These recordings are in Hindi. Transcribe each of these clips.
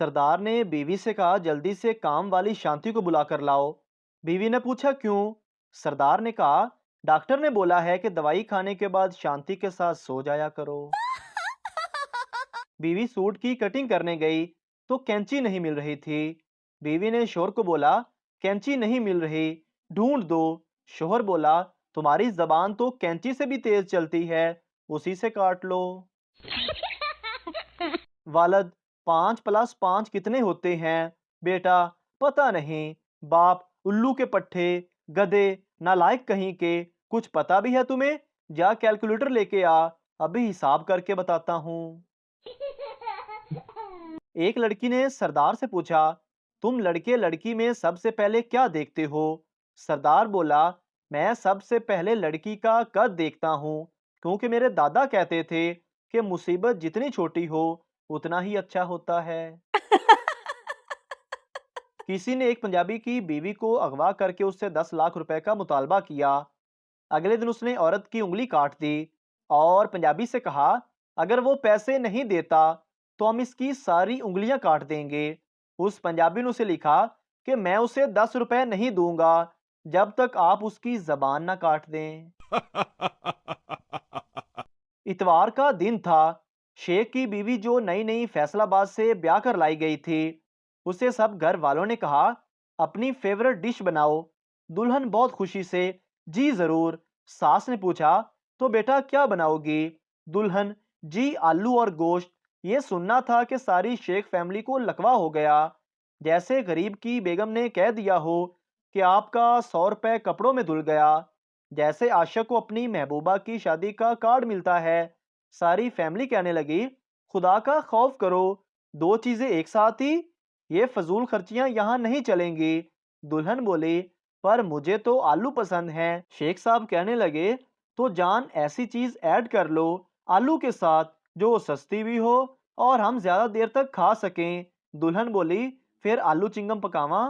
सरदार ने बीवी से कहा, जल्दी से काम वाली शांति को बुलाकर लाओ। बीवी ने पूछा, क्यों? सरदार ने कहा, डॉक्टर ने बोला है कि दवाई खाने के बाद शांति के साथ सो जाया करो। बीवी सूट की कटिंग करने गई तो कैंची नहीं मिल रही थी। बीवी ने शोहर को बोला, कैंची नहीं मिल रही, ढूंढ दो। शोहर बोला, तुम्हारी जबान तो कैंची से भी तेज चलती है, उसी से काट लो। वालद, 5 + 5 कितने होते हैं? बेटा, पता नहीं। बाप, उल्लू के पट्टे, गधे, नालायक कहीं के, कुछ पता भी है तुम्हें? जा कैलकुलेटर लेके आ, अभी हिसाब करके बताता हूँ। एक लड़की ने सरदार से पूछा, तुम लड़के लड़की में सबसे पहले क्या देखते हो? सरदार बोला, मैं सबसे पहले लड़की का कद देखता हूँ, क्योंकि मेरे दादा कहते थे कि मुसीबत जितनी छोटी हो उतना ही अच्छा होता है। किसी ने एक पंजाबी की बीवी को अगवा करके उससे 10 लाख रुपए का मुतालबा किया। अगले दिन उसने औरत की उंगली काट दी और पंजाबी से कहा, अगर वो पैसे नहीं देता तो हम इसकी सारी उंगलियां काट देंगे। उस पंजाबी ने उसे लिखा कि मैं उसे 10 रुपए नहीं दूंगा जब तक आप उसकी जबान ना काट दें। इतवार का दिन था। शेख की बीवी जो नई नई फैसलाबाद से ब्याह कर लाई गई थी, उसे सब घर वालों ने कहा, अपनी फेवरेट डिश बनाओ। दुल्हन बहुत खुशी से, जी जरूर। सास ने पूछा, तो बेटा क्या बनाओगी? दुल्हन, जी आलू और गोश्त। ये सुनना था कि सारी शेख फैमिली को लकवा हो गया, जैसे गरीब की बेगम ने कह दिया हो कि आपका 100 रुपए कपड़ों में धुल गया। जैसे आशिक को अपनी महबूबा की शादी का कार्ड मिलता है। सारी फैमिली कहने लगी, खुदा का खौफ करो, दो चीजें एक साथ ही, ये फजूल खर्चियां यहाँ नहीं चलेंगी। दुल्हन बोली, पर मुझे तो आलू पसंद हैं। शेख साहब कहने लगे, तो जान ऐसी चीज ऐड कर लो आलू के साथ जो सस्ती भी हो और हम ज्यादा देर तक खा सकें। दुल्हन बोली, फिर आलू चिंगम पकावा।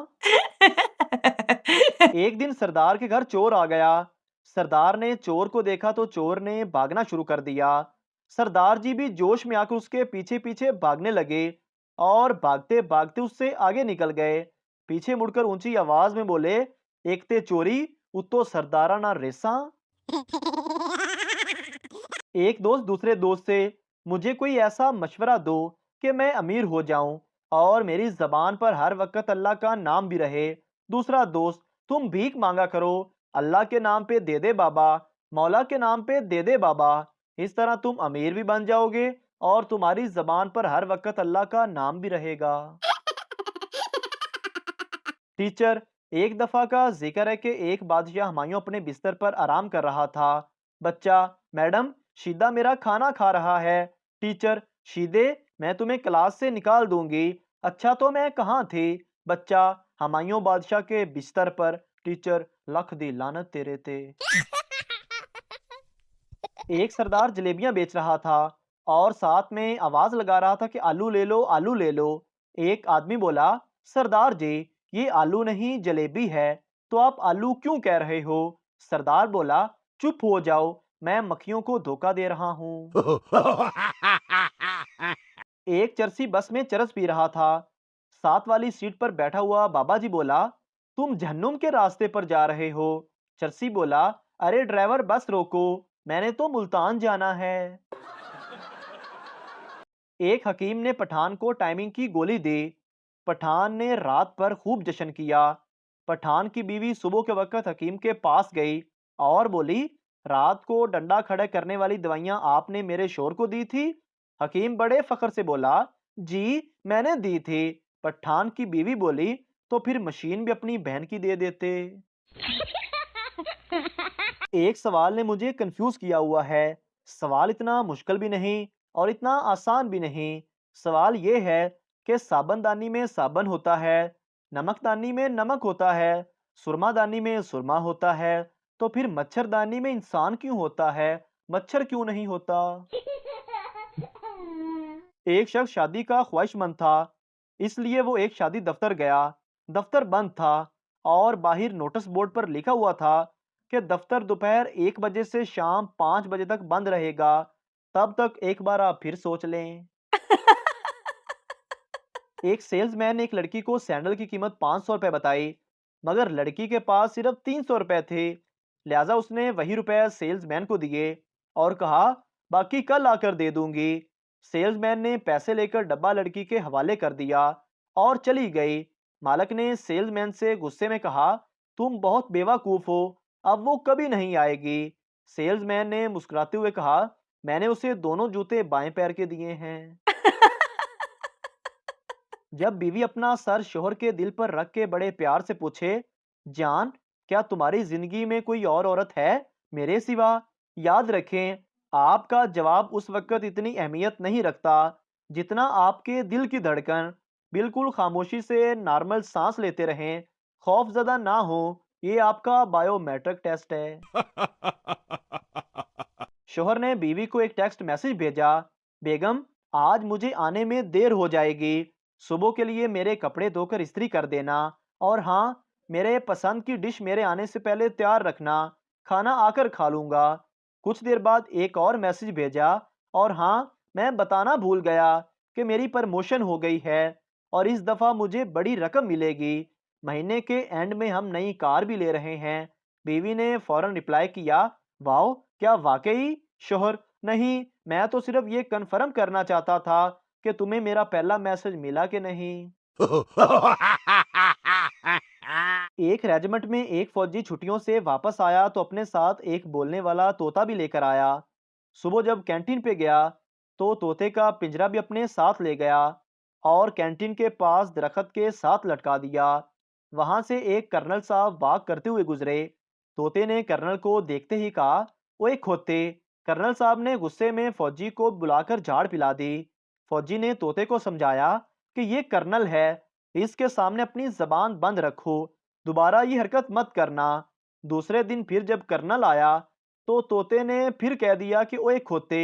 एक दिन सरदार के घर चोर आ गया। सरदार ने चोर को देखा तो चोर ने भागना शुरू कर दिया। सरदार जी भी जोश में आकर उसके पीछे पीछे भागने लगे और भागते भागते उससे आगे निकल गए। पीछे मुड़कर ऊंची आवाज में बोले, एक ते चोरी, उतो सरदारा ना रेसा। एक दोस्त दूसरे दोस्त से, मुझे कोई ऐसा मशवरा दो कि मैं अमीर हो जाऊं और मेरी जबान पर हर वक्त अल्लाह का नाम भी रहे। दूसरा दोस्त, तुम भीख मांगा करो, अल्लाह के नाम पे दे दे बाबा, मौला के नाम पे दे दे बाबा। इस तरह तुम अमीर भी बन जाओगे और तुम्हारी जबान पर हर वक्त अल्लाह का नाम भी रहेगा। टीचर, एक दफा का जिक्र है कि एक बादशाह हुमायूं अपने बिस्तर पर आराम कर रहा था। बच्चा, मैडम, शीदा मेरा खाना खा रहा है। टीचर, शीदे, मैं तुम्हें क्लास से निकाल दूंगी। अच्छा, तो मैं कहाँ थी? बच्चा, हुमायूं बादशाह के बिस्तर पर। टीचर, लख दी लानत तेरे ते। एक सरदार जलेबियां बेच रहा था और साथ में आवाज लगा रहा था कि आलू ले लो, आलू ले लो। एक आदमी बोला, सरदार जी, ये आलू नहीं जलेबी है, तो आप आलू क्यों कह रहे हो? सरदार बोला, चुप हो जाओ, मैं मक्खियों को धोखा दे रहा हूँ। एक चरसी बस में चरस पी रहा था। साथ वाली सीट पर बैठा हुआ बाबा जी बोला, तुम जहन्नुम के रास्ते पर जा रहे हो। चरसी बोला, अरे ड्राइवर, बस रोको, मैंने तो मुल्तान जाना है। एक हकीम ने पठान को टाइमिंग की गोली दी। पठान ने रात पर खूब जश्न किया। पठान की बीवी सुबह के वक्त हकीम के पास गई और बोली, रात को डंडा खड़ा करने वाली दवाइयां आपने मेरे शोर को दी थी? हकीम बड़े फख्र से बोला, जी मैंने दी थी। पठान की बीवी बोली, तो फिर मशीन भी अपनी बहन की दे देते। एक सवाल ने मुझे कंफ्यूज किया हुआ है। सवाल इतना मुश्किल भी नहीं और इतना आसान भी नहीं। सवाल ये है कि साबनदानी में साबन होता है, नमकदानी में नमक होता है, सुरमादानी में सुरमा होता है, तो फिर मच्छरदानी में इंसान क्यों होता है, मच्छर क्यों नहीं होता? एक शख्स शादी का ख्वाहिशमंद था, इसलिए वो एक शादी दफ्तर गया। दफ्तर बंद था और बाहर नोटिस बोर्ड पर लिखा हुआ था कि दफ्तर दोपहर 1 बजे से शाम 5 बजे तक बंद रहेगा। तब तक एक बार आप फिर सोच लें। एक सेल्समैन ने एक लड़की को सैंडल की कीमत 500 रुपए बताई, मगर लड़की के पास सिर्फ 300 रुपए थे। लिहाजा उसने वही रुपए सेल्समैन को दिए और कहा, बाकी कल आकर दे दूंगी। सेल्समैन ने पैसे लेकर डब्बा लड़की के हवाले कर दिया और चली गई। मालक ने सेल्समैन से गुस्से में कहा, तुम बहुत बेवकूफ हो, अब वो कभी नहीं आएगी। सेल्समैन ने मुस्कुराते हुए कहा, मैंने उसे दोनों जूते बाएं पैर के दिए हैं। जब बीवी अपना सर शोहर के दिल पर रख के बड़े प्यार से पूछे, जान, क्या तुम्हारी जिंदगी में कोई और औरत है मेरे सिवा? याद रखें, आपका जवाब उस वक्त इतनी अहमियत नहीं रखता जितना आपके दिल की धड़कन। बिल्कुल खामोशी से नॉर्मल सांस लेते रहें, खौफजदा ना हो, ये आपका बायोमेट्रिक टेस्ट है। शोहर ने बीवी को एक टेक्स्ट मैसेज भेजा, बेगम, आज मुझे आने में देर हो जाएगी, सुबह के लिए मेरे कपड़े धोकर इस्त्री कर देना, और हाँ, मेरे पसंद की डिश मेरे आने से पहले तैयार रखना, खाना आकर खा लूंगा। कुछ देर बाद एक और मैसेज भेजा, और हाँ, मैं बताना भूल गया कि मेरी प्रमोशन हो गई है और इस दफ़ा मुझे बड़ी रकम मिलेगी। महीने के एंड में हम नई कार भी ले रहे हैं। बीवी ने फौरन रिप्लाई किया, वाओ, क्या वाकई? शोहर, नहीं, मैं तो सिर्फ ये कन्फर्म करना चाहता था कि तुम्हें मेरा पहला मैसेज मिला कि नहीं। एक रेजिमेंट में एक फौजी छुट्टियों से वापस आया तो अपने साथ एक बोलने वाला तोता भी लेकर आया। सुबह जब कैंटीन पे गया तो तोते का पिंजरा भी अपने साथ ले गया और कैंटीन के पास दरख्त के साथ लटका दिया। वहां से एक कर्नल साहब वॉक करते हुए गुजरे। तोते ने कर्नल को देखते ही कहा, ओए खोते। कर्नल साहब ने गुस्से में फौजी को बुलाकर झाड़ पिला दी। फौजी ने तोते को समझाया कि ये कर्नल है, इसके सामने अपनी जबान बंद रखो, दोबारा ये हरकत मत करना। दूसरे दिन फिर जब कर्नल आया तो तोते ने फिर कह दिया कि ओए खोते।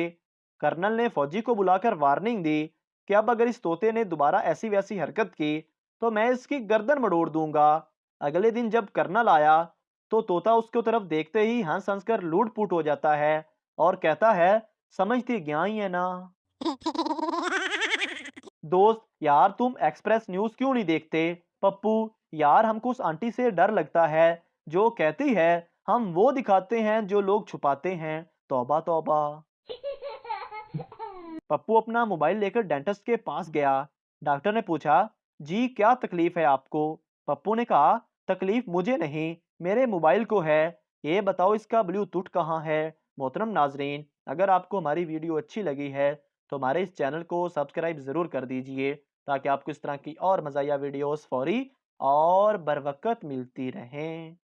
कर्नल ने फौजी को बुलाकर वार्निंग दी कि अब अगर इस तोते ने दोबारा ऐसी वैसी हरकत की तो मैं इसकी गर्दन मड़ोड़ दूंगा। अगले दिन जब कर्नल आया तो तोता उसके तरफ देखते ही हंस हंस कर लूट पुट हो जाता है और कहता है, समझती क्या ही है ना। दोस्त यार, तुम एक्सप्रेस न्यूज क्यों नहीं देखते? पप्पू यार, हमको उस आंटी से डर लगता है जो कहती है हम वो दिखाते हैं जो लोग छुपाते हैं। तौबा तौबा। पप्पू अपना मोबाइल लेकर डेंटिस्ट के पास गया। डॉक्टर ने पूछा, जी क्या तकलीफ है आपको? पप्पू ने कहा, तकलीफ मुझे नहीं, मेरे मोबाइल को है। ये बताओ इसका ब्लूटूथ कहाँ है? मोहतरम नाजरीन, अगर आपको हमारी वीडियो अच्छी लगी है तो हमारे इस चैनल को सब्सक्राइब ज़रूर कर दीजिए ताकि आपको इस तरह की और मज़ाया वीडियोस फौरी और बर वक्त मिलती रहें।